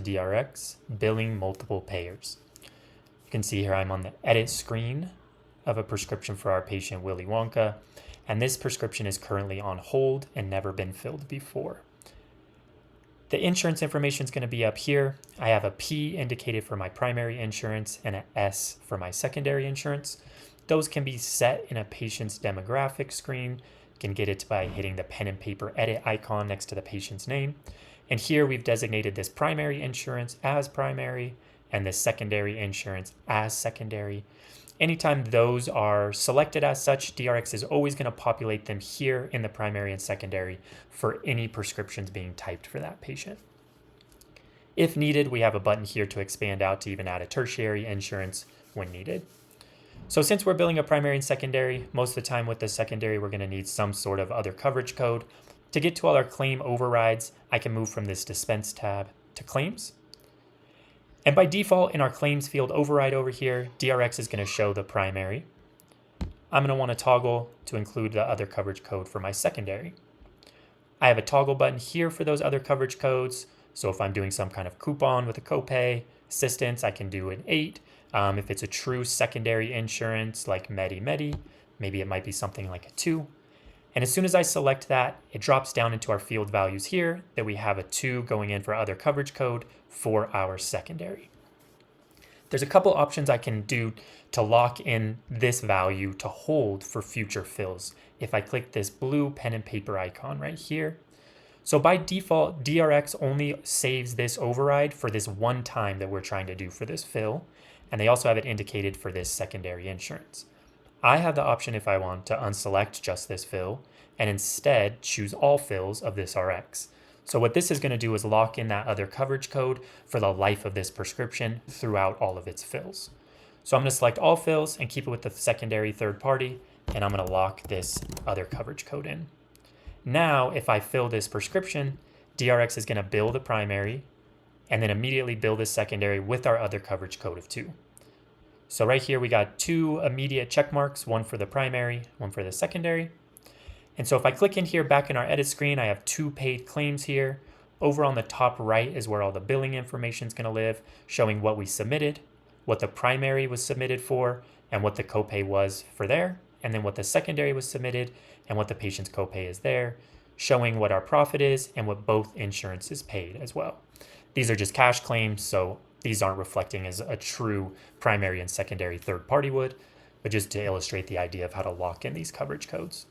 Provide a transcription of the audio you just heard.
to DRX, billing multiple payers. You can see here I'm on the edit screen of a prescription for our patient Willy Wonka, and this prescription is currently on hold and never been filled before. The insurance information is going to be up here. I have a P indicated for my primary insurance and an S for my secondary insurance. Those can be set in a patient's demographic screen. You can get it by hitting the pen and paper edit icon next to the patient's name. And here we've designated this primary insurance as primary and this secondary insurance as secondary. Anytime those are selected as such, DRX is always going to populate them here in the primary and secondary for any prescriptions being typed for that patient. If needed, we have a button here to expand out to even add a tertiary insurance when needed. So since we're billing a primary and secondary, most of the time with the secondary, we're going to need some sort of other coverage code. To get to all our claim overrides, I can move from this dispense tab to claims. And by default, in our claims field override over here, DRX is going to show the primary. I'm going to want to toggle to include the other coverage code for my secondary. I have a toggle button here for those other coverage codes. So if I'm doing some kind of coupon with a copay assistance, I can do an 8. If it's a true secondary insurance like Medi, maybe it might be something like a 2. And as soon as I select that, it drops down into our field values here that we have a 2 going in for other coverage code for our secondary. There's a couple options I can do to lock in this value to hold for future fills if I click this blue pen and paper icon right here. So by default, DRX only saves this override for this one time that we're trying to do for this fill, and they also have it indicated for this secondary insurance. I have the option if I want to unselect just this fill and instead choose all fills of this RX. So what this is going to do is lock in that other coverage code for the life of this prescription throughout all of its fills. So I'm going to select all fills and keep it with the secondary third party, and I'm going to lock this other coverage code in. Now, if I fill this prescription, DRX is going to bill the primary and then immediately bill the secondary with our other coverage code of 2. So right here, we got 2 immediate check marks, one for the primary, one for the secondary. And so if I click in here back in our edit screen, I have 2 paid claims here. Over on the top right is where all the billing information is going to live, showing what we submitted, what the primary was submitted for, and what the copay was for there, and then what the secondary was submitted and what the patient's copay is there, showing what our profit is and what both insurances paid as well. These are just cash claims, so these aren't reflecting as a true primary and secondary third party would, but just to illustrate the idea of how to lock in these coverage codes.